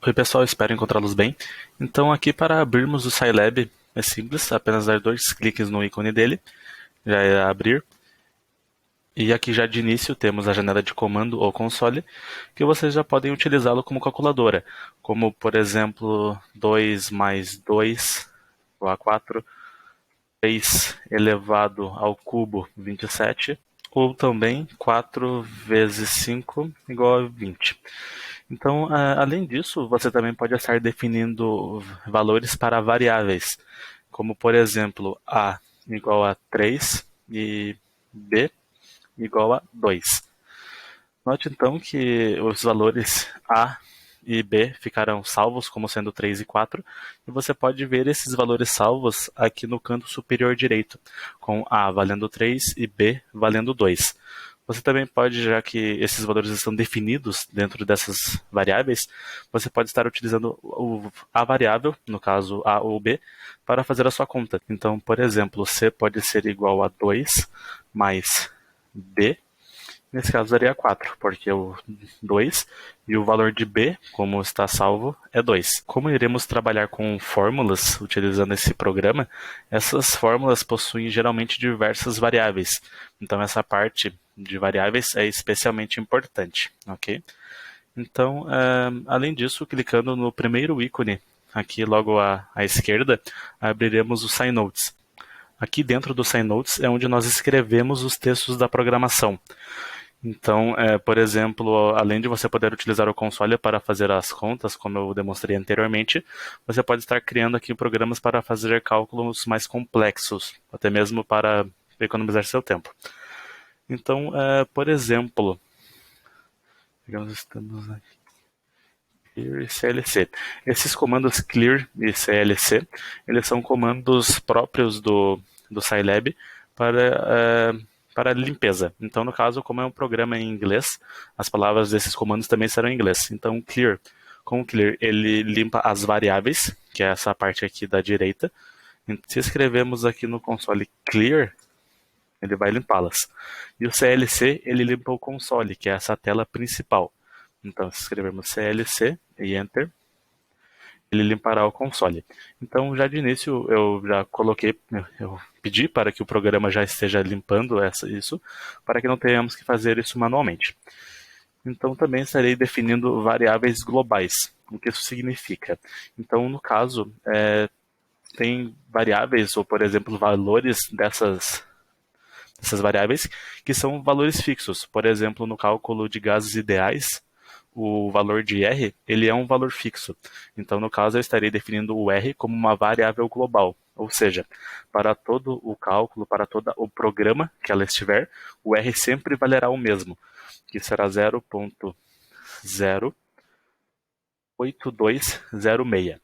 Oi pessoal, espero encontrá-los bem. Então aqui para abrirmos o Scilab é simples, apenas dar dois cliques no ícone dele, já é abrir. E aqui já de início temos a janela de comando ou console, que vocês já podem utilizá-lo como calculadora, como por exemplo 2 mais 2 igual a 4, 3 elevado ao cubo 27, ou também 4 vezes 5 igual a 20. Então, além disso, você também pode estar definindo valores para variáveis, como por exemplo, A igual a 3 e B igual a 2. Note então que os valores A e B ficarão salvos como sendo 3 e 4, e você pode ver esses valores salvos aqui no canto superior direito, com A valendo 3 e B valendo 2. Você também pode, já que esses valores estão definidos dentro dessas variáveis, você pode estar utilizando a variável, no caso A ou B, para fazer a sua conta. Então, por exemplo, C pode ser igual a 2 mais B. Nesse caso daria 4, porque o 2 e o valor de B, como está salvo, é 2. Como iremos trabalhar com fórmulas utilizando esse programa, essas fórmulas possuem geralmente diversas variáveis. Então essa parte de variáveis é especialmente importante, ok? Então, além disso, clicando no primeiro ícone, aqui logo à esquerda, abriremos o SciNotes. Aqui dentro do SciNotes é onde nós escrevemos os textos da programação. Então, por exemplo, além de você poder utilizar o console para fazer as contas, como eu demonstrei anteriormente, você pode estar criando aqui programas para fazer cálculos mais complexos, até mesmo para economizar seu tempo. Então, por exemplo, digamos, estamos aqui, clear e CLC. Esses comandos clear e CLC, eles são comandos próprios do Scilab para limpeza. Então, no caso, como é um programa em inglês, as palavras desses comandos também serão em inglês. Então, clear, com o clear, ele limpa as variáveis, que é essa parte aqui da direita. Se escrevemos aqui no console clear, ele vai limpá-las. E o CLC, ele limpa o console, que é essa tela principal. Então, se escrevermos CLC e Enter, ele limpará o console. Então, já de início, eu já coloquei, eu pedi para que o programa já esteja limpando isso, para que não tenhamos que fazer isso manualmente. Então, também estarei definindo variáveis globais. O que isso significa? Então, no caso, tem variáveis, ou por exemplo, valores dessas variáveis, que são valores fixos. Por exemplo, no cálculo de gases ideais, o valor de R ele é um valor fixo. Então, no caso, eu estarei definindo o R como uma variável global. Ou seja, para todo o cálculo, para todo o programa que ela estiver, o R sempre valerá o mesmo, que será 0,8206.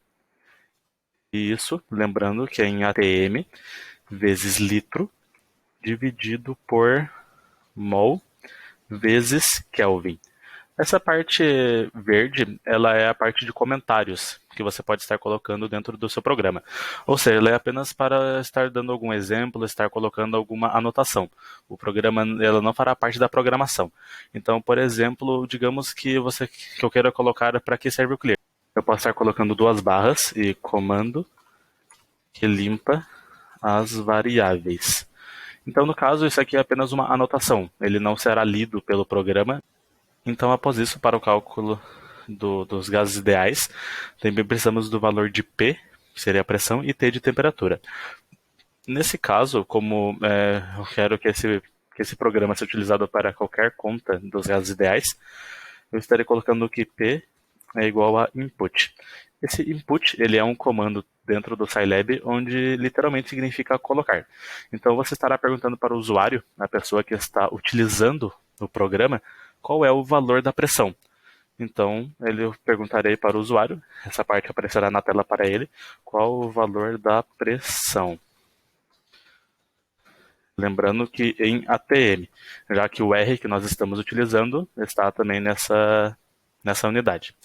E isso, lembrando que é em ATM vezes litro dividido por mol vezes Kelvin. Essa parte verde, ela é a parte de comentários que você pode estar colocando dentro do seu programa. Ou seja, ela é apenas para estar dando algum exemplo, estar colocando alguma anotação. O programa, ela não fará parte da programação. Então, por exemplo, digamos que que eu queira colocar para que serve o clear. Eu posso estar colocando duas barras e comando que limpa as variáveis. Então, no caso, isso aqui é apenas uma anotação. Ele não será lido pelo programa. Então, após isso, para o cálculo dos gases ideais, também precisamos do valor de P, que seria a pressão, e T de temperatura. Nesse caso, como eu quero que esse programa seja utilizado para qualquer conta dos gases ideais, eu estarei colocando que P é igual a input. Esse input ele é um comando dentro do Scilab onde literalmente significa colocar. Então você estará perguntando para o usuário, a pessoa que está utilizando o programa, qual é o valor da pressão. Então eu perguntarei para o usuário, essa parte aparecerá na tela para ele, qual o valor da pressão. Lembrando que em ATM, já que o R que nós estamos utilizando está também nessa unidade.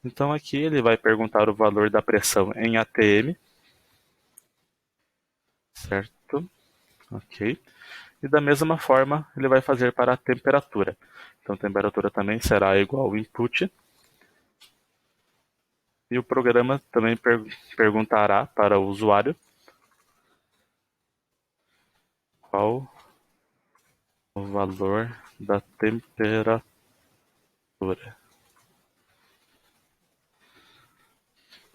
Então aqui ele vai perguntar o valor da pressão em ATM, certo? Ok. E da mesma forma ele vai fazer para a temperatura. Então a temperatura também será igual ao input E o programa também perguntará para o usuário qual o valor da temperatura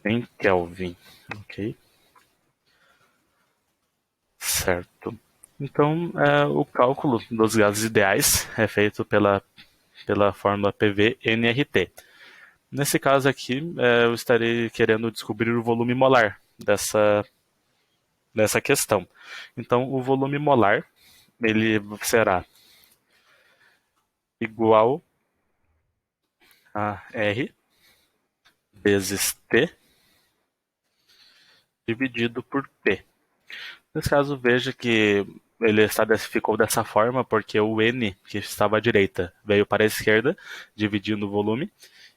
em Kelvin, ok? Certo. Então, o cálculo dos gases ideais é feito pela fórmula PV-NRT. Nesse caso aqui, eu estarei querendo descobrir o volume molar dessa questão. Então, o volume molar ele será igual a R vezes T dividido por P. Nesse caso, veja que ele ficou dessa forma porque o N, que estava à direita, veio para a esquerda, dividindo o volume,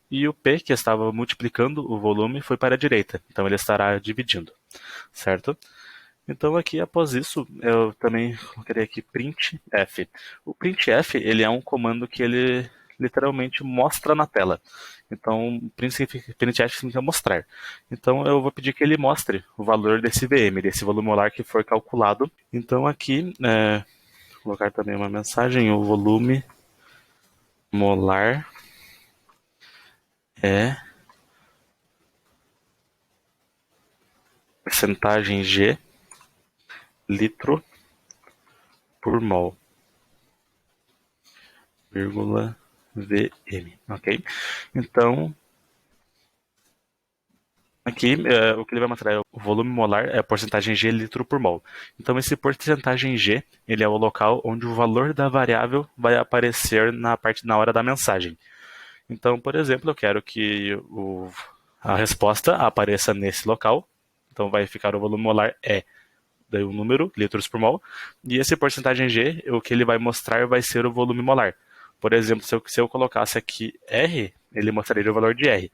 e o P, que estava multiplicando o volume, foi para a direita. Então ele estará dividindo, certo? Então aqui, após isso, eu também coloquei aqui printf. O printf, ele é um comando que ele literalmente mostra na tela. Então, printf significa mostrar. Então eu vou pedir que ele mostre o valor desse VM, desse volume molar que foi calculado. Então aqui, vou colocar também uma mensagem, o volume molar é percentagem G litro por mol, vírgula VM, ok? Então, aqui o que ele vai mostrar é o volume molar, é a porcentagem G litro por mol. Então, esse porcentagem G, ele é o local onde o valor da variável vai aparecer na hora da mensagem. Então, por exemplo, eu quero que a resposta apareça nesse local. Então, vai ficar o volume molar daí o número, litros por mol, e esse porcentagem G, o que ele vai mostrar vai ser o volume molar. Por exemplo, se eu colocasse aqui R, ele mostraria o valor de R.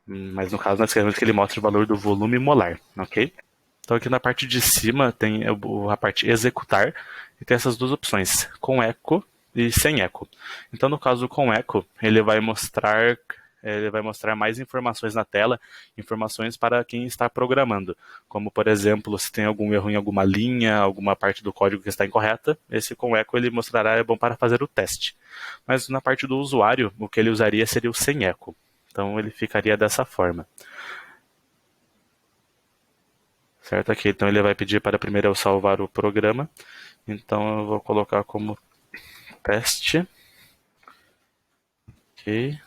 Mas no caso nós queremos que ele mostre o valor do volume molar, ok? Então aqui na parte de cima tem a parte executar e tem essas duas opções, com eco e sem eco. Então no caso com eco, ele vai mostrar mais informações na tela, informações para quem está programando, como por exemplo, se tem algum erro em alguma linha, alguma parte do código que está incorreta, esse com eco ele mostrará é bom para fazer o teste. Mas na parte do usuário, o que ele usaria seria o sem eco. Então ele ficaria dessa forma. Certo? Aqui, então ele vai pedir para primeiro eu salvar o programa. Então eu vou colocar como teste. Ok.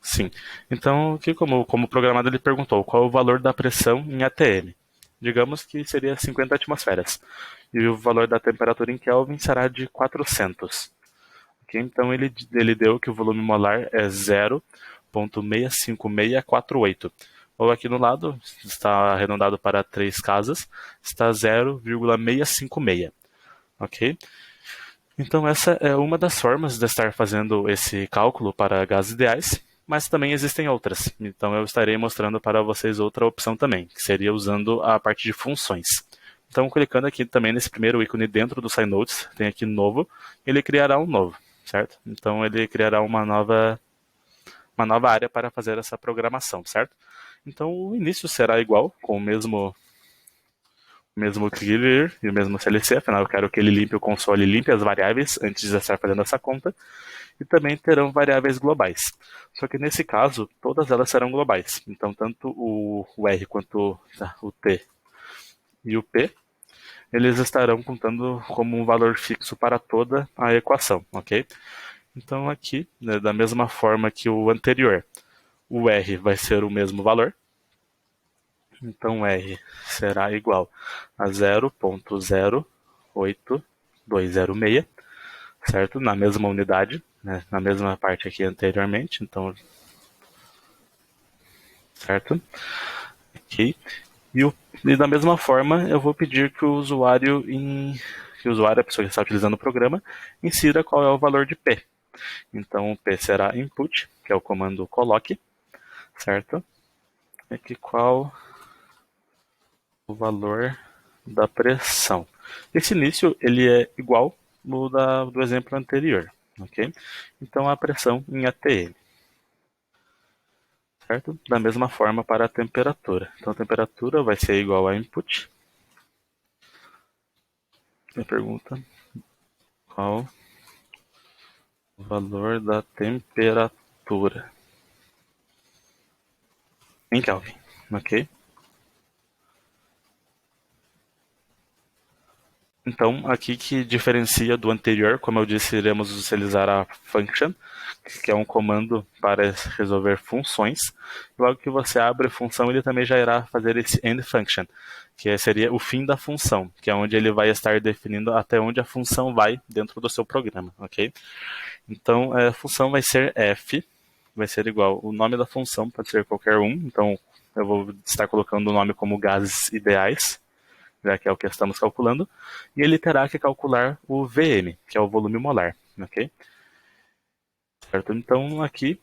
Sim. Então, aqui como programado ele perguntou qual é o valor da pressão em ATM. Digamos que seria 50 atmosferas. E o valor da temperatura em Kelvin será de 400. Okay? Então ele deu que o volume molar é 0,65648. Ou aqui no lado, está arredondado para 3 casas, está 0,656. Ok? Então essa é uma das formas de estar fazendo esse cálculo para gases ideais, mas também existem outras. Então eu estarei mostrando para vocês outra opção também, que seria usando a parte de funções. Então clicando aqui também nesse primeiro ícone dentro do SciNotes, tem aqui novo, ele criará um novo, certo? Então ele criará uma nova área para fazer essa programação, certo? Então o início será igual, com o mesmo clear e o mesmo CLC, afinal eu quero que ele limpe o console e limpe as variáveis antes de estar fazendo essa conta, e também terão variáveis globais. Só que nesse caso, todas elas serão globais. Então tanto o R quanto o T e o P, eles estarão contando como um valor fixo para toda a equação, ok? Então aqui, né, da mesma forma que o anterior, o R vai ser o mesmo valor, então R será igual a 0,08206, certo? Na mesma unidade, né? Na mesma parte aqui anteriormente, então, certo? Ok. E da mesma forma, eu vou pedir que o usuário, a pessoa que está utilizando o programa, insira qual é o valor de P. Então, o P será input, que é o comando coloque, certo? E aqui qual o valor da pressão. Esse início ele é igual do exemplo anterior, ok? Então a pressão em ATM, certo? Da mesma forma para a temperatura. Então a temperatura vai ser igual a input. Me pergunta qual o valor da temperatura em Kelvin, ok? Então, aqui que diferencia do anterior, como eu disse, iremos utilizar a function, que é um comando para resolver funções. Logo que você abre a função, ele também já irá fazer esse end function, que seria o fim da função, que é onde ele vai estar definindo até onde a função vai dentro do seu programa, ok? Então, a função vai ser f, vai ser igual, o nome da função pode ser qualquer um, então eu vou estar colocando o nome como gases ideais, já que é o que estamos calculando, e ele terá que calcular o VM, que é o volume molar, ok? Certo? Então aqui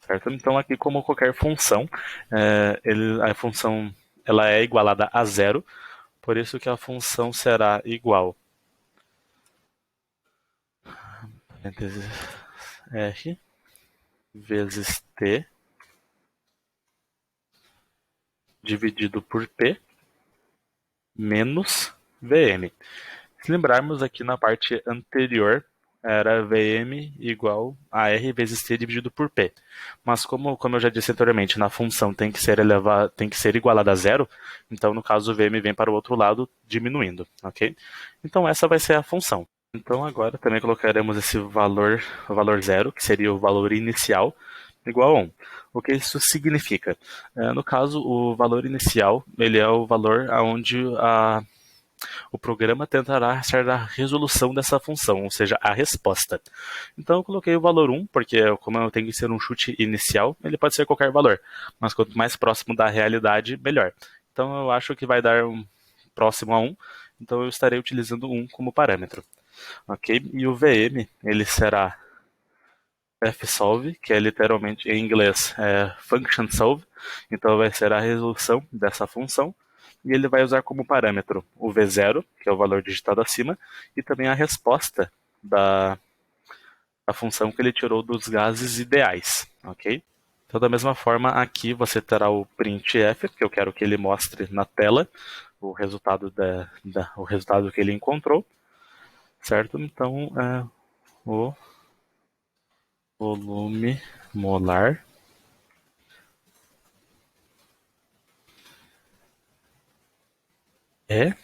certo? Então aqui como qualquer função, a função ela é igualada a zero, por isso que a função será igual parênteses r vezes t dividido por p menos Vm. Se lembrarmos aqui na parte anterior, era Vm igual a R vezes T dividido por P. Mas como eu já disse anteriormente, na função tem que ser igualada a zero, então no caso o Vm vem para o outro lado diminuindo, ok? Então essa vai ser a função. Então agora também colocaremos esse valor, o valor zero, que seria o valor inicial, igual a 1. O que isso significa? No caso, o valor inicial ele é o valor onde o programa tentará achar a resolução dessa função, ou seja, a resposta. Então eu coloquei o valor 1, porque como eu tenho que ser um chute inicial, ele pode ser qualquer valor, mas quanto mais próximo da realidade, melhor. Então eu acho que vai dar próximo a 1, então eu estarei utilizando 1 como parâmetro. Ok? E o VM, ele será fsolve, que é literalmente em inglês function solve, então vai ser a resolução dessa função, e ele vai usar como parâmetro o V0, que é o valor digitado acima, e também a resposta da função que ele tirou dos gases ideais, ok? Então, da mesma forma, aqui você terá o printf, que eu quero que ele mostre na tela o resultado, o resultado que ele encontrou, certo? Então, o volume molar é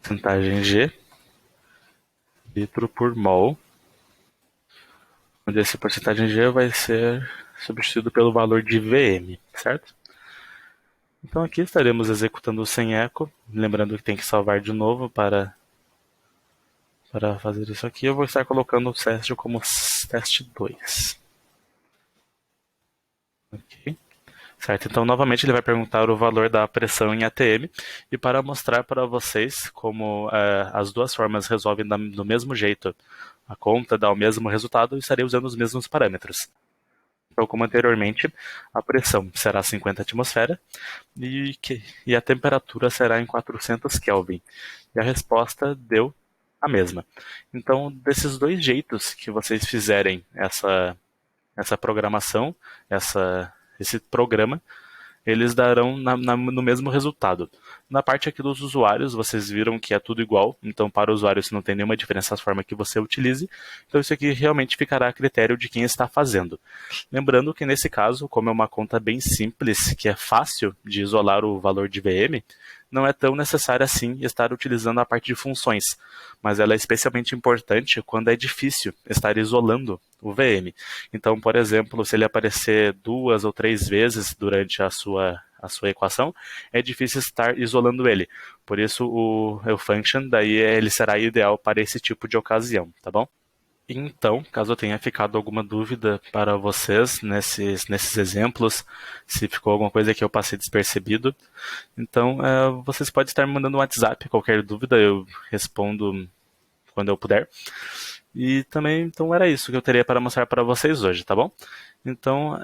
porcentagem G litro por mol, onde esse porcentagem G vai ser substituído pelo valor de Vm, certo? Então aqui estaremos executando sem eco, lembrando que tem que salvar de novo para fazer isso aqui. Eu vou estar colocando o teste como teste 2. Ok. Certo, então novamente ele vai perguntar o valor da pressão em ATM, e para mostrar para vocês como as duas formas resolvem do mesmo jeito a conta, dá o mesmo resultado, eu estarei usando os mesmos parâmetros. Então, como anteriormente, a pressão será 50 atmosfera e a temperatura será em 400 Kelvin. E a resposta deu a mesma. Então, desses dois jeitos que vocês fizerem essa programação, esse programa, eles darão no mesmo resultado. Na parte aqui dos usuários, vocês viram que é tudo igual, então para o usuário isso não tem nenhuma diferença a forma que você utilize, então isso aqui realmente ficará a critério de quem está fazendo. Lembrando que nesse caso, como é uma conta bem simples, que é fácil de isolar o valor de VM, não é tão necessário assim estar utilizando a parte de funções, mas ela é especialmente importante quando é difícil estar isolando o VM. Então, por exemplo, se ele aparecer 2 ou 3 vezes durante a sua equação, é difícil estar isolando ele. Por isso, o function daí ele será ideal para esse tipo de ocasião, tá bom? Então, caso tenha ficado alguma dúvida para vocês nesses exemplos, se ficou alguma coisa que eu passei despercebido, então vocês podem estar me mandando um WhatsApp, qualquer dúvida eu respondo quando eu puder. E também, então era isso que eu teria para mostrar para vocês hoje, tá bom? Então,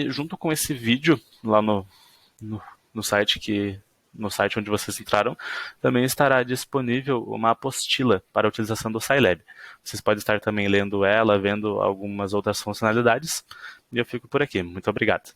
junto com esse vídeo lá no site no site onde vocês entraram, também estará disponível uma apostila para a utilização do Scilab. Vocês podem estar também lendo ela, vendo algumas outras funcionalidades, e eu fico por aqui. Muito obrigado.